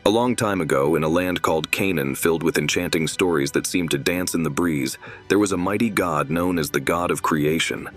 A long time ago, in a land called Canaan filled with enchanting stories that seemed to dance in the breeze, there was a mighty god known as the God of Creation.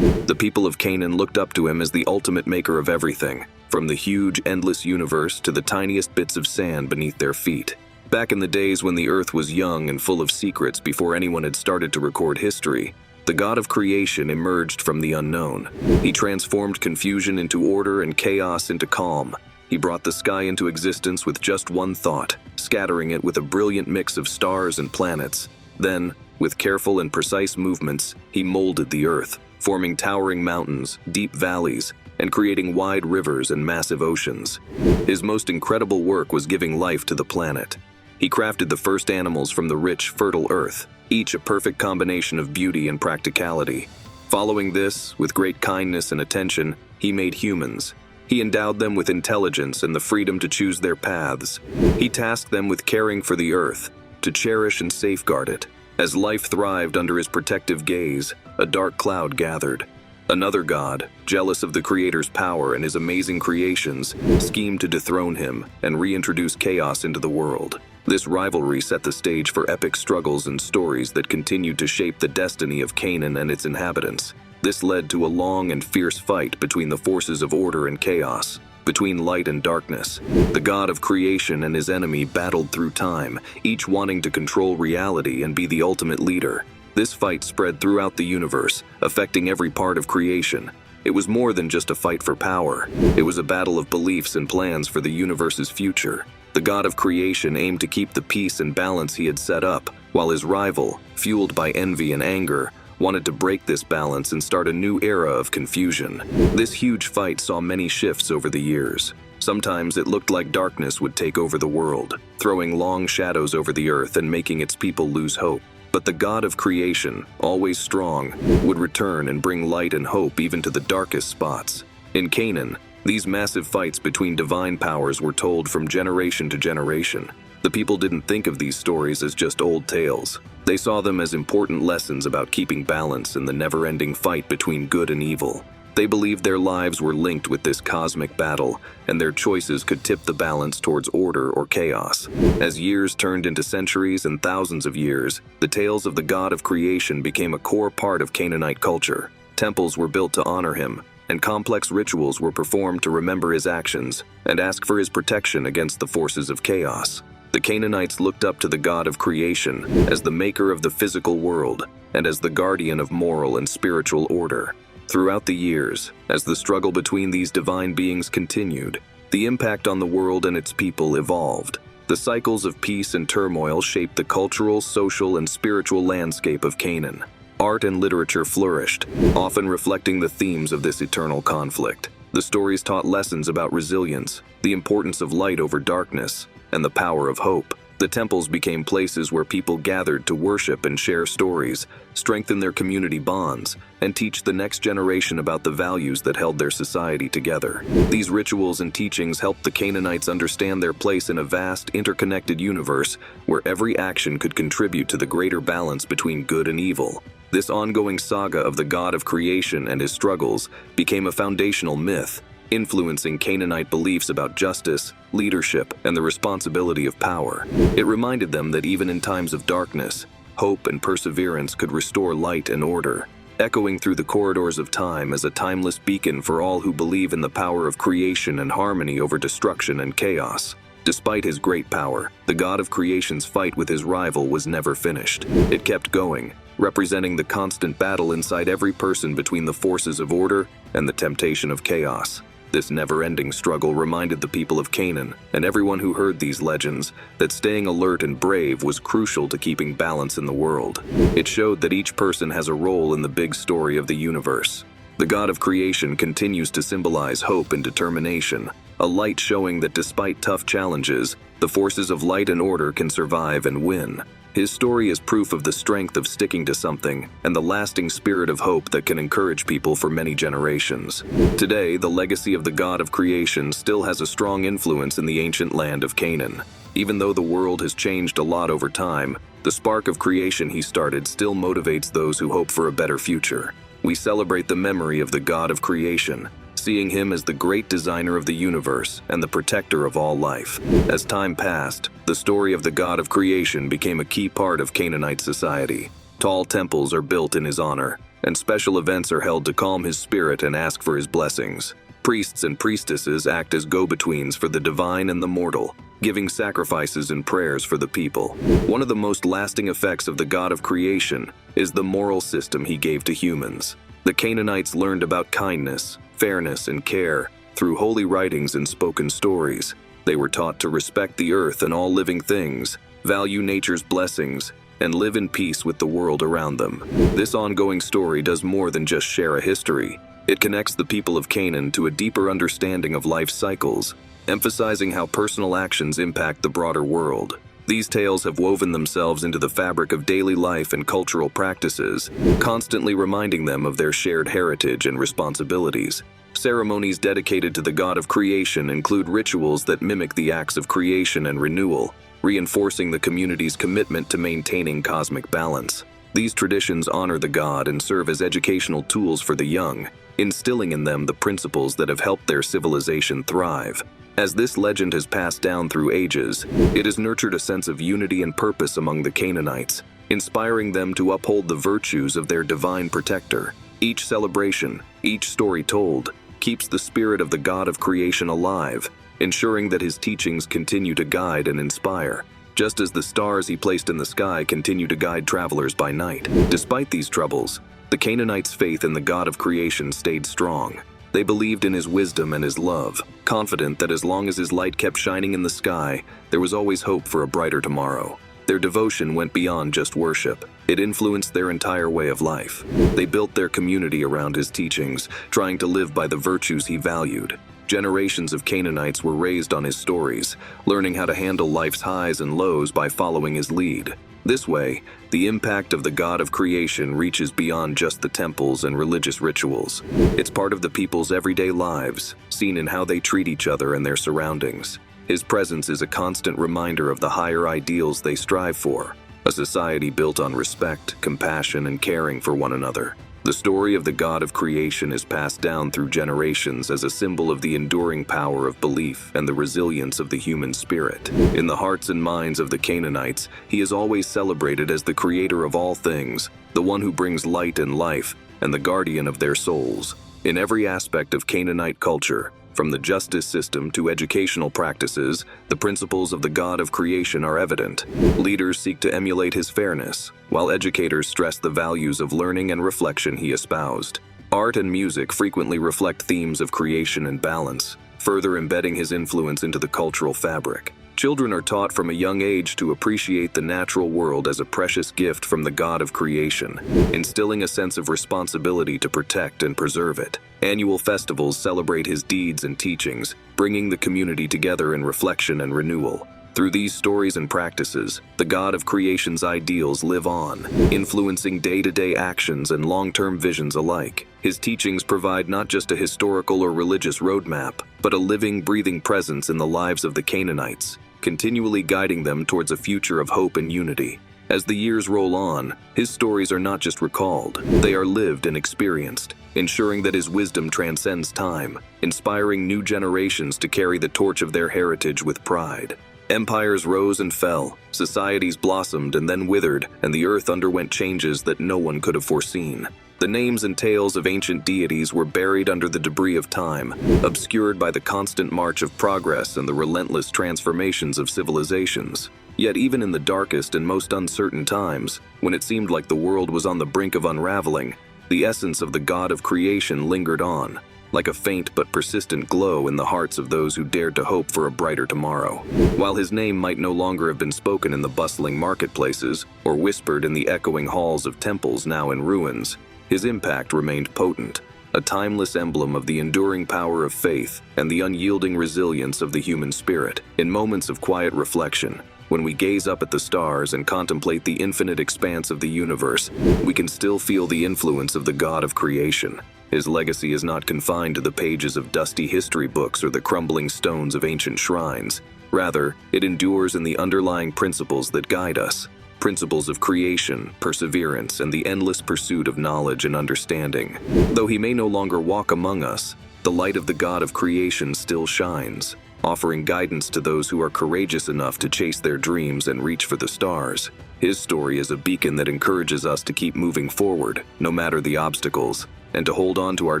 The people of Canaan looked up to him as the ultimate maker of everything, from the huge, endless universe to the tiniest bits of sand beneath their feet. Back in the days when the earth was young and full of secrets before anyone had started to record history, the God of Creation emerged from the unknown. He transformed confusion into order and chaos into calm. He brought the sky into existence with just one thought, scattering it with a brilliant mix of stars and planets. Then, with careful and precise movements, he molded the earth, forming towering mountains, deep valleys, and creating wide rivers and massive oceans. His most incredible work was giving life to the planet. He crafted the first animals from the rich, fertile earth, each a perfect combination of beauty and practicality. Following this, with great kindness and attention, he made humans. He endowed them with intelligence and the freedom to choose their paths. He tasked them with caring for the earth, to cherish and safeguard it. As life thrived under his protective gaze, a dark cloud gathered. Another god, jealous of the Creator's power and his amazing creations, schemed to dethrone him and reintroduce chaos into the world. This rivalry set the stage for epic struggles and stories that continued to shape the destiny of Canaan and its inhabitants. This led to a long and fierce fight between the forces of order and chaos, between light and darkness. The God of Creation and his enemy battled through time, each wanting to control reality and be the ultimate leader. This fight spread throughout the universe, affecting every part of creation. It was more than just a fight for power. It was a battle of beliefs and plans for the universe's future. The God of Creation aimed to keep the peace and balance he had set up, while his rival, fueled by envy and anger, wanted to break this balance and start a new era of confusion. This huge fight saw many shifts over the years. Sometimes it looked like darkness would take over the world, throwing long shadows over the earth and making its people lose hope. But the God of Creation, always strong, would return and bring light and hope even to the darkest spots. In Canaan, these massive fights between divine powers were told from generation to generation. The people didn't think of these stories as just old tales. They saw them as important lessons about keeping balance in the never-ending fight between good and evil. They believed their lives were linked with this cosmic battle, and their choices could tip the balance towards order or chaos. As years turned into centuries and thousands of years, the tales of the God of Creation became a core part of Canaanite culture. Temples were built to honor him, and complex rituals were performed to remember his actions and ask for his protection against the forces of chaos. The Canaanites looked up to the God of Creation as the maker of the physical world and as the guardian of moral and spiritual order. Throughout the years, as the struggle between these divine beings continued, the impact on the world and its people evolved. The cycles of peace and turmoil shaped the cultural, social, and spiritual landscape of Canaan. Art and literature flourished, often reflecting the themes of this eternal conflict. The stories taught lessons about resilience, the importance of light over darkness, and the power of hope. The temples became places where people gathered to worship and share stories, strengthen their community bonds, and teach the next generation about the values that held their society together. These rituals and teachings helped the Canaanites understand their place in a vast, interconnected universe where every action could contribute to the greater balance between good and evil. This ongoing saga of the God of Creation and his struggles became a foundational myth, influencing Canaanite beliefs about justice, leadership, and the responsibility of power. It reminded them that even in times of darkness, hope and perseverance could restore light and order, echoing through the corridors of time as a timeless beacon for all who believe in the power of creation and harmony over destruction and chaos. Despite his great power, the God of Creation's fight with his rival was never finished. It kept going, representing the constant battle inside every person between the forces of order and the temptation of chaos. This never-ending struggle reminded the people of Canaan, and everyone who heard these legends, that staying alert and brave was crucial to keeping balance in the world. It showed that each person has a role in the big story of the universe. The God of Creation continues to symbolize hope and determination, a light showing that despite tough challenges, the forces of light and order can survive and win. His story is proof of the strength of sticking to something and the lasting spirit of hope that can encourage people for many generations. Today, the legacy of the God of Creation still has a strong influence in the ancient land of Canaan. Even though the world has changed a lot over time, the spark of creation he started still motivates those who hope for a better future. We celebrate the memory of the God of Creation, seeing him as the great designer of the universe and the protector of all life. As time passed, the story of the God of creation became a key part of Canaanite society. Tall temples are built in his honor, and special events are held to calm his spirit and ask for his blessings. Priests and priestesses act as go-betweens for the divine and the mortal, giving sacrifices and prayers for the people. One of the most lasting effects of the God of creation is the moral system he gave to humans. The Canaanites learned about kindness, fairness, and care through holy writings and spoken stories. They were taught to respect the earth and all living things, value nature's blessings, and live in peace with the world around them. This ongoing story does more than just share a history. It connects the people of Canaan to a deeper understanding of life's cycles, emphasizing how personal actions impact the broader world. These tales have woven themselves into the fabric of daily life and cultural practices, constantly reminding them of their shared heritage and responsibilities. Ceremonies dedicated to the God of creation include rituals that mimic the acts of creation and renewal, reinforcing the community's commitment to maintaining cosmic balance. These traditions honor the god and serve as educational tools for the young, instilling in them the principles that have helped their civilization thrive. As this legend has passed down through ages, it has nurtured a sense of unity and purpose among the Canaanites, inspiring them to uphold the virtues of their divine protector. Each celebration, each story told, keeps the spirit of the God of creation alive, ensuring that his teachings continue to guide and inspire, just as the stars he placed in the sky continue to guide travelers by night. Despite these troubles, the Canaanites' faith in the God of creation stayed strong. They believed in his wisdom and his love, confident that as long as his light kept shining in the sky, there was always hope for a brighter tomorrow. Their devotion went beyond just worship. It influenced their entire way of life. They built their community around his teachings, trying to live by the virtues he valued. Generations of Canaanites were raised on his stories, learning how to handle life's highs and lows by following his lead. This way, the impact of the God of creation reaches beyond just the temples and religious rituals. It's part of the people's everyday lives, seen in how they treat each other and their surroundings. His presence is a constant reminder of the higher ideals they strive for, a society built on respect, compassion, and caring for one another. The story of the God of creation is passed down through generations as a symbol of the enduring power of belief and the resilience of the human spirit. In the hearts and minds of the Canaanites, he is always celebrated as the creator of all things, the one who brings light and life, and the guardian of their souls. In every aspect of Canaanite culture, from the justice system to educational practices, the principles of the God of creation are evident. Leaders seek to emulate his fairness, while educators stress the values of learning and reflection he espoused. Art and music frequently reflect themes of creation and balance, further embedding his influence into the cultural fabric. Children are taught from a young age to appreciate the natural world as a precious gift from the God of creation, instilling a sense of responsibility to protect and preserve it. Annual festivals celebrate his deeds and teachings, bringing the community together in reflection and renewal. Through these stories and practices, the God of creation's ideals live on, influencing day-to-day actions and long-term visions alike. His teachings provide not just a historical or religious roadmap, but a living, breathing presence in the lives of the Canaanites, continually guiding them towards a future of hope and unity. As the years roll on, his stories are not just recalled, they are lived and experienced, ensuring that his wisdom transcends time, inspiring new generations to carry the torch of their heritage with pride. Empires rose and fell, societies blossomed and then withered, and the earth underwent changes that no one could have foreseen. The names and tales of ancient deities were buried under the debris of time, obscured by the constant march of progress and the relentless transformations of civilizations. Yet even in the darkest and most uncertain times, when it seemed like the world was on the brink of unraveling, the essence of the God of creation lingered on, like a faint but persistent glow in the hearts of those who dared to hope for a brighter tomorrow. While his name might no longer have been spoken in the bustling marketplaces or whispered in the echoing halls of temples now in ruins, his impact remained potent, a timeless emblem of the enduring power of faith and the unyielding resilience of the human spirit. In moments of quiet reflection, when we gaze up at the stars and contemplate the infinite expanse of the universe, we can still feel the influence of the God of creation. His legacy is not confined to the pages of dusty history books or the crumbling stones of ancient shrines. Rather, it endures in the underlying principles that guide us. Principles of creation, perseverance, and the endless pursuit of knowledge and understanding. Though he may no longer walk among us, the light of the God of creation still shines, offering guidance to those who are courageous enough to chase their dreams and reach for the stars. His story is a beacon that encourages us to keep moving forward, no matter the obstacles, and to hold on to our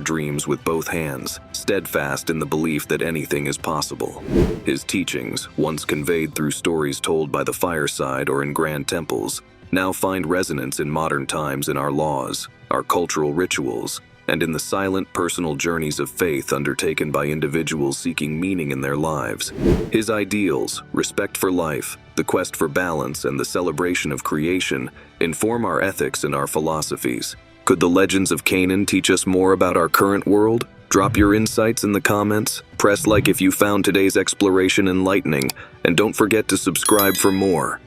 dreams with both hands, steadfast in the belief that anything is possible. His teachings, once conveyed through stories told by the fireside or in grand temples, now find resonance in modern times in our laws, our cultural rituals, and in the silent personal journeys of faith undertaken by individuals seeking meaning in their lives. His ideals, respect for life, the quest for balance, and the celebration of creation inform our ethics and our philosophies. Could the legends of Canaan teach us more about our current world? Drop your insights in the comments, press like if you found today's exploration enlightening, and don't forget to subscribe for more.